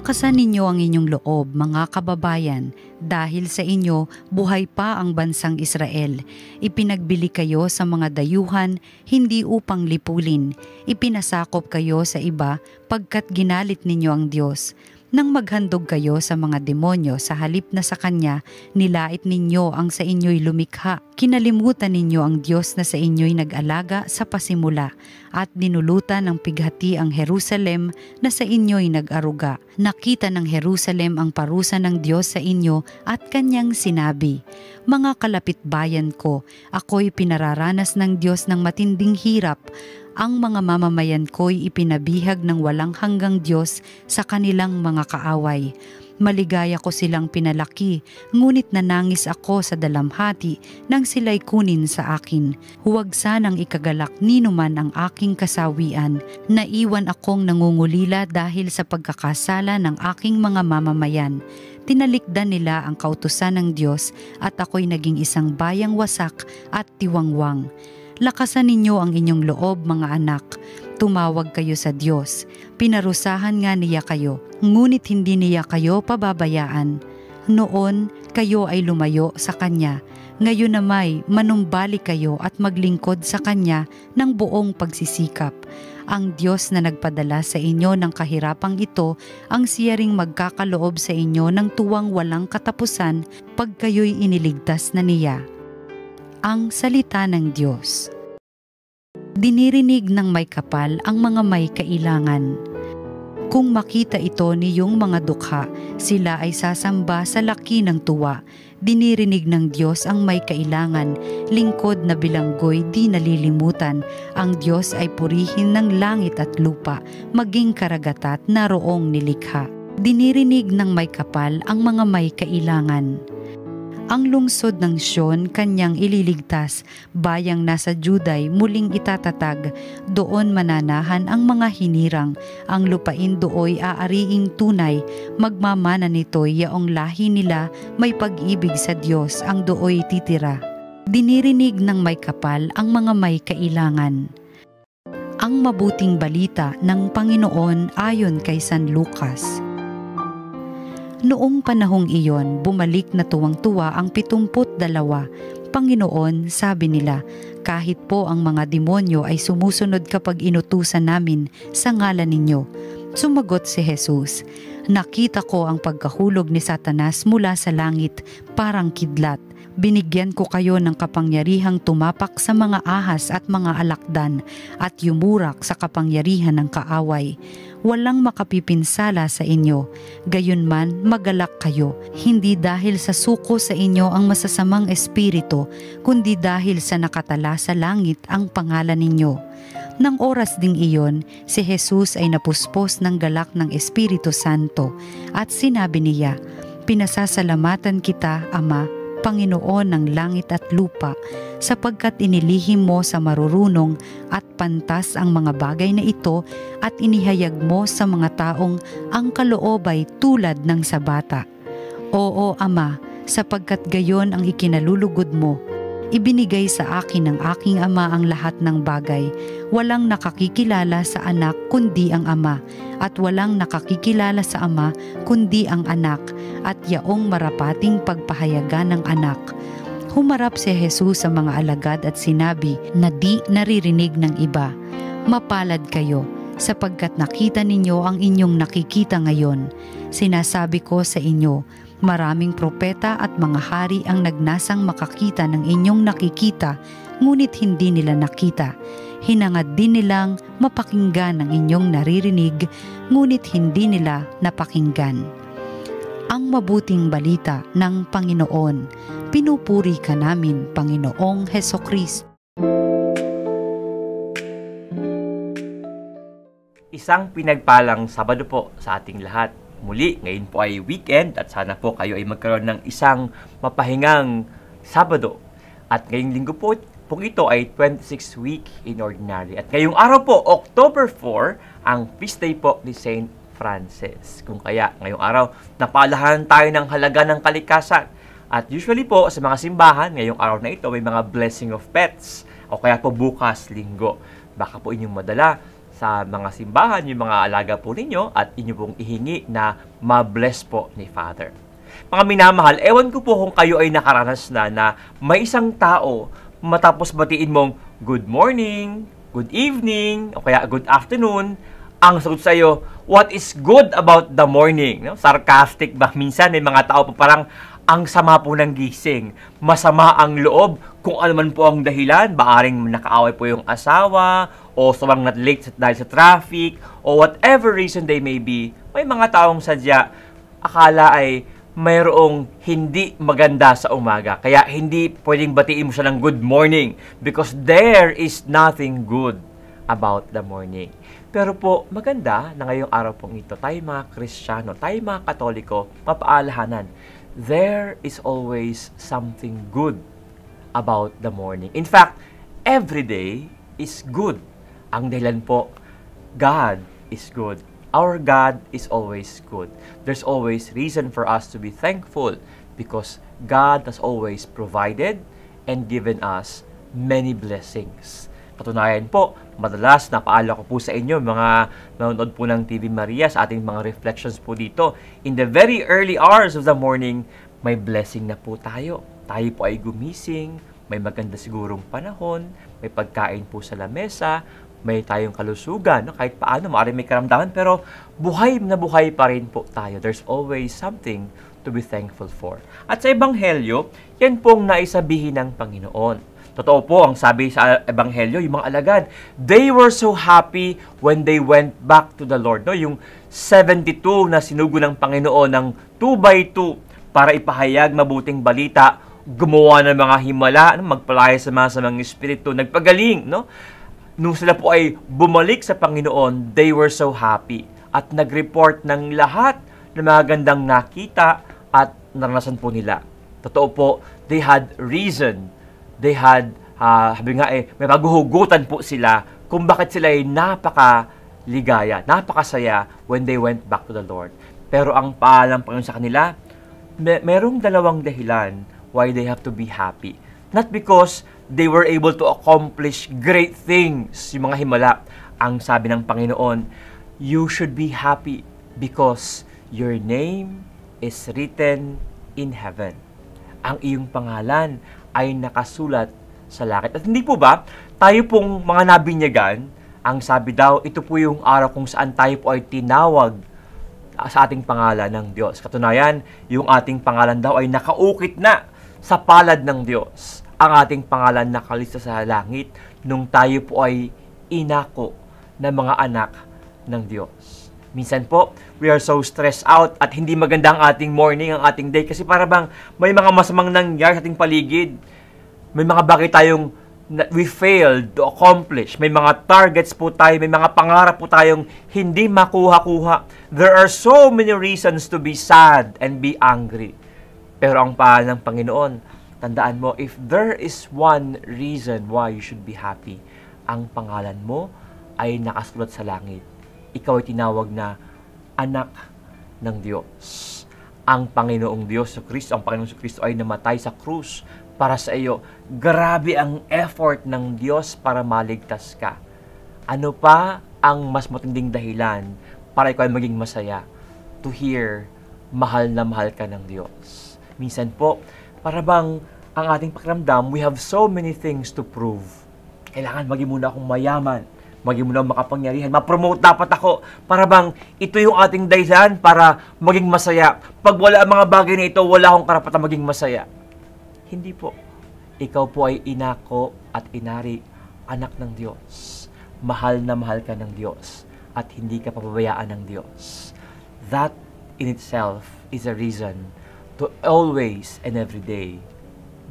Lakasan ninyo ang inyong loob, mga kababayan, dahil sa inyo buhay pa ang bansang Israel. Ipinagbili kayo sa mga dayuhan, hindi upang lipulin. Ipinasakop kayo sa iba pagkat ginalit ninyo ang Diyos. Nang maghandog kayo sa mga demonyo sa halip na sa Kanya, nilait ninyo ang sa inyo'y lumikha. Kinalimutan ninyo ang Diyos na sa inyo'y nag-alaga sa pasimula at dinulutan ng pighati ang Jerusalem na sa inyo'y nag-aruga. Nakita ng Jerusalem ang parusa ng Diyos sa inyo at Kanyang sinabi, "Mga kalapitbayan ko, ako'y pinararanas ng Diyos ng matinding hirap. Ang mga mamamayan ko'y ipinabihag ng walang hanggang Diyos sa kanilang mga kaaway. Maligaya ko silang pinalaki, ngunit nanangis ako sa dalamhati nang sila'y kunin sa akin. Huwag sanang ikagalak ninuman ang aking kasawian. Naiwan akong nangungulila dahil sa pagkakasala ng aking mga mamamayan. Tinalikdan nila ang kautusan ng Diyos at ako'y naging isang bayang wasak at tiwangwang. Lakasan ninyo ang inyong loob, mga anak. Tumawag kayo sa Diyos. Pinarusahan nga niya kayo, ngunit hindi niya kayo pababayaan. Noon, kayo ay lumayo sa Kanya. Ngayon namay, manumbalik kayo at maglingkod sa Kanya ng buong pagsisikap. Ang Diyos na nagpadala sa inyo ng kahirapang ito, ang siya ring magkakaloob sa inyo ng tuwang walang katapusan pag kayo'y iniligtas na niya." Ang salita ng Diyos. Dinirinig ng may kapal ang mga may kailangan. Kung makita ito niyong mga dukha, sila ay sasamba sa laki ng tuwa. Dinirinig ng Diyos ang may kailangan, lingkod na bilanggoy di nalilimutan. Ang Diyos ay purihin ng langit at lupa, maging karagat at naroong nilikha. Dinirinig ng may kapal ang mga may kailangan. Ang lungsod ng Sion Kanyang ililigtas, bayang nasa Juday muling itatatag, doon mananahan ang mga hinirang, ang lupain dooy aariing tunay, magmamana nito'y yaong lahi nila, may pag-ibig sa Diyos ang dooy titira. Dinirinig ng may kapal ang mga may kailangan. Ang mabuting balita ng Panginoon ayon kay San Lucas. Noong panahong iyon, bumalik na tuwang-tuwa ang 72. Panginoon, sabi nila, kahit po ang mga demonyo ay sumusunod kapag inutusan namin sa ngalan ninyo. Sumagot si Jesus, nakita ko ang pagkahulog ni Satanas mula sa langit, parang kidlat. Binigyan ko kayo ng kapangyarihang tumapak sa mga ahas at mga alakdan at yumurak sa kapangyarihan ng kaaway. Walang makapipinsala sa inyo. Gayunman, magalak kayo, hindi dahil sa suko sa inyo ang masasamang espiritu, kundi dahil sa nakatala sa langit ang pangalan ninyo. Nang oras ding iyon, si Jesus ay napuspos ng galak ng Espiritu Santo at sinabi niya, "Pinasasalamatan kita, Ama, Panginoon ng langit at lupa, sapagkat inilihim mo sa marurunong at pantas ang mga bagay na ito at inihayag mo sa mga taong ang kaloob ay tulad ng sa bata. Oo, Ama, sapagkat gayon ang ikinalulugod mo. Ibinigay sa akin ng aking Ama ang lahat ng bagay. Walang nakakikilala sa anak kundi ang Ama, at walang nakakikilala sa Ama kundi ang anak, at yaong marapating pagpahayagan ng anak." Humarap si Jesus sa mga alagad at sinabi na di naririnig ng iba, "Mapalad kayo, sapagkat nakita ninyo ang inyong nakikita ngayon. Sinasabi ko sa inyo, maraming propeta at mga hari ang nagnasang makakita ng inyong nakikita, ngunit hindi nila nakita. Hinangad din nilang mapakinggan ang inyong naririnig, ngunit hindi nila napakinggan." Ang mabuting balita ng Panginoon. Pinupuri ka namin, Panginoong Hesukristo. Isang pinagpalang Sabado po sa ating lahat. Muli, ngayon po ay weekend at sana po kayo ay magkaroon ng isang mapahingang Sabado. At ngayong linggo po, ito ay 26th week in Ordinary. At ngayong araw po, October 4, ang feast day po ni Saint Francis. Kung kaya, ngayong araw, napalahan tayo ng halaga ng kalikasan. At usually po, sa mga simbahan, ngayong araw na ito, may mga blessing of pets. O kaya po bukas, linggo. Baka po inyong madala sa mga simbahan, yung mga alaga po ninyo, at inyo pong ihingi na ma-bless po ni Father. Mga minamahal, ewan ko po kung kayo ay nakaranas na may isang tao matapos batiin mong good morning, good evening, o kaya good afternoon, ang sagot sa iyo, what is good about the morning? No? Sarcastic ba? Minsan may mga tao po parang ang sama po ng gising, masama ang loob, kung ano man po ang dahilan, baaring nakaaway po yung asawa, o sobrang late dahil sa traffic, o whatever reason they may be, may mga taong sadya, akala ay mayroong hindi maganda sa umaga. Kaya hindi pwedeng batiin mo siya ng good morning because there is nothing good about the morning. Pero po, maganda na ngayong araw pong ito, tayo mga Kristiyano, tayo mga Katoliko, mapaalahanan, there is always something good about the morning. In fact, every day is good. Ang dahilan po, God is good. Our God is always good. There's always reason for us to be thankful because God has always provided and given us many blessings. Katunayan po, madalas napaala ko po sa inyo, mga nanonood po ng TV Maria, sa ating mga reflections po dito. In the very early hours of the morning, may blessing na po tayo. Tayo po ay gumising, may maganda sigurong panahon, may pagkain po sa lamesa, may tayong kalusugan, no? Kahit paano, maaaring may karamdaman, pero buhay na buhay pa rin po tayo. There's always something to be thankful for. At sa Ebanghelyo, yan pong naisabihin ng Panginoon. Totoo po, ang sabi sa Ebanghelyo, yung mga alagad, they were so happy when they went back to the Lord. No? Yung 72 na sinugo ng Panginoon ng 2 by 2 para ipahayag mabuting balita, gumawa ng mga himala, magpalaya sa mga espiritu, nagpagaling. No? Nung sila po ay bumalik sa Panginoon, they were so happy. At nag-report ng lahat ng mga gandang nakita at naranasan po nila. Totoo po, they had reason. They had, sabi nga may paghuhugutan po sila kung bakit sila ay napakaligaya, napakasaya when they went back to the Lord. Pero ang paalam Panginoon sa kanila, merong dalawang dahilan why they have to be happy. Not because they were able to accomplish great things, yung mga himala. Ang sabi ng Panginoon, you should be happy because your name is written in heaven. Ang iyong pangalan ay nakasulat sa langit. At hindi po ba, tayo pong mga nabinyagan, ang sabi daw, ito po yung araw kung saan tayo po ay tinawag sa ating pangalan ng Diyos. Katunayan, yung ating pangalan daw ay nakaukit na sa palad ng Diyos. Ang ating pangalan nakalista sa langit nung tayo po ay inako ng mga anak ng Diyos. Minsan po, we are so stressed out at hindi maganda ang ating morning, ang ating day kasi para bang may mga masamang nangyari sa ating paligid. May mga bagay tayong we failed to accomplish. May mga targets po tayo, may mga pangarap po tayong hindi makuha-kuha. There are so many reasons to be sad and be angry. Pero ang paalam ng Panginoon, tandaan mo, if there is one reason why you should be happy, ang pangalan mo ay nakasulat sa langit. Ikaw ay tinawag na anak ng Diyos. Ang Panginoong Diyos sa Kristo, ang Panginoong Kristo ay namatay sa krus para sa iyo. Grabe ang effort ng Diyos para maligtas ka. Ano pa ang mas matinding dahilan para ikaw ay maging masaya? To hear, mahal na mahal ka ng Diyos. Minsan po, para bang ang ating pakiramdam, we have so many things to prove. Kailangan maging muna akong mayaman, maging muna makapangyarihan, ma-promote dapat ako. Para bang ito yung ating dahilan para maging masaya. Pag wala ang mga bagay na ito, wala akong karapatan maging masaya. Hindi po. Ikaw po ay inako at inari, anak ng Diyos. Mahal na mahal ka ng Diyos at hindi ka pababayaan ng Diyos. That in itself is a reason to always and every day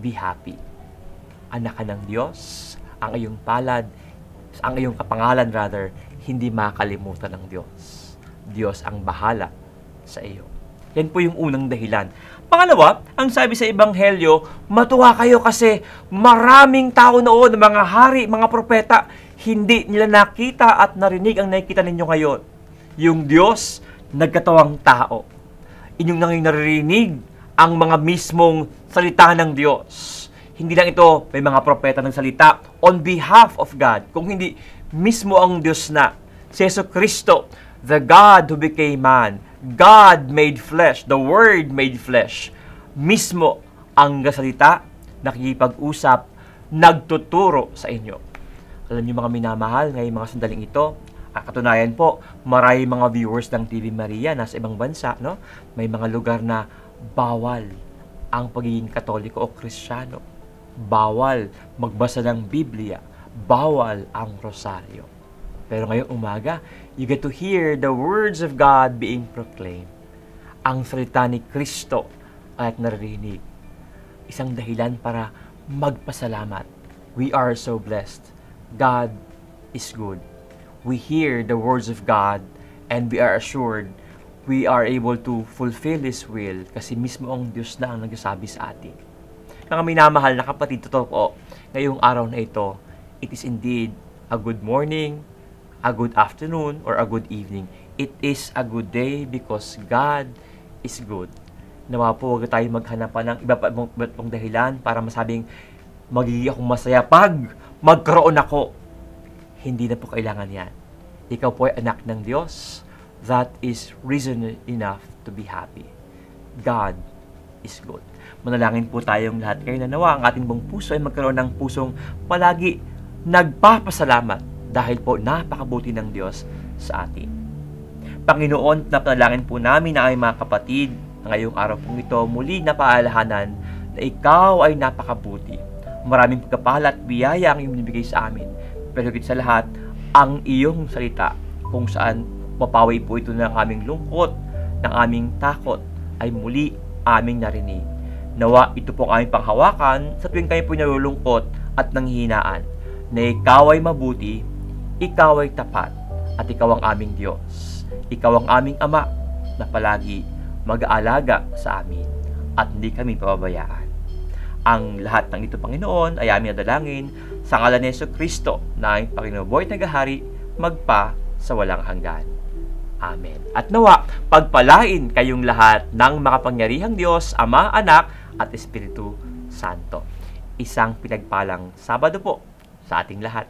be happy. Anak ka ng Diyos, ang iyong palad, ang iyong kapangalan rather, hindi makalimutan ng Diyos. Diyos ang bahala sa iyo. Yan po yung unang dahilan. Pangalawa, ang sabi sa Ebanghelyo, matuwa kayo kasi maraming tao noon, mga hari, mga propeta, hindi nila nakita at narinig ang nakikita ninyo ngayon. Yung Diyos, nagkatawang tao. Inyong nanging naririnig ang mga mismong salita ng Diyos. Hindi lang ito, may mga propeta ng salita on behalf of God. Kung hindi, mismo ang Diyos na Si Yesu Kristo, the God who became man, God made flesh, the Word made flesh, mismo ang gasalita, nakikipag-usap, nagtuturo sa inyo. Alam niyo mga minamahal, ngayong mga sandaling ito, katunayan po, marami mga viewers ng TV Maria nasa ibang bansa, no? May mga lugar na bawal ang pagiging Katoliko o Kristiyano. Bawal magbasa ng Biblia. Bawal ang rosaryo. Pero ngayong umaga, you get to hear the words of God being proclaimed. Ang salita ni Kristo ay naririnig. Isang dahilan para magpasalamat. We are so blessed. God is good. We hear the words of God and we are assured we are able to fulfill His will kasi mismo ang Diyos na ang nagsasabi sa atin. Mga minamahal na kapatid, totoo po, ngayong araw na ito, it is indeed a good morning, a good afternoon, or a good evening. It is a good day because God is good. Nawa po, huwag tayo maghanap pa ng iba pang dahilan para masabing magiging akong masaya pag magkaroon ako. Hindi na po kailangan yan. Ikaw po ay anak ng Diyos. That is reason enough to be happy. God is good. Manalangin po tayong lahat ngayon na nawa ang ating buong puso ay magkaroon ng pusong palagi nagpapasalamat dahil po napakabuti ng Diyos sa atin. Panginoon, napanalangin po namin na ay mga kapatid na ngayong araw pong ito muli na paalahanan na ikaw ay napakabuti. Maraming pagkapala at biyaya ang iyong binibigay sa amin. Pero higit sa lahat, ang iyong salita kung saan mapawi po ito ng aming lungkot, ng aming takot, ay muli aming narinig. Nawa ito po ang aming panghawakan sa tuwing kayo po nalulungkot at nanghihinaan, na ikaw ay mabuti, ikaw ay tapat, at ikaw ang aming Diyos. Ikaw ang aming Ama na palagi mag-aalaga sa amin at hindi kami pababayaan. Ang lahat ng ito, Panginoon, ay aming nadalangin sa ngalan ni Yesu Kristo na ang Panginoon buhay at nagahari magpa sa walang hanggan. Amen. At nawa, pagpalain kayong lahat ng makapangyarihang Diyos, Ama, Anak, at Espiritu Santo. Isang pinagpalang Sabado po sa ating lahat.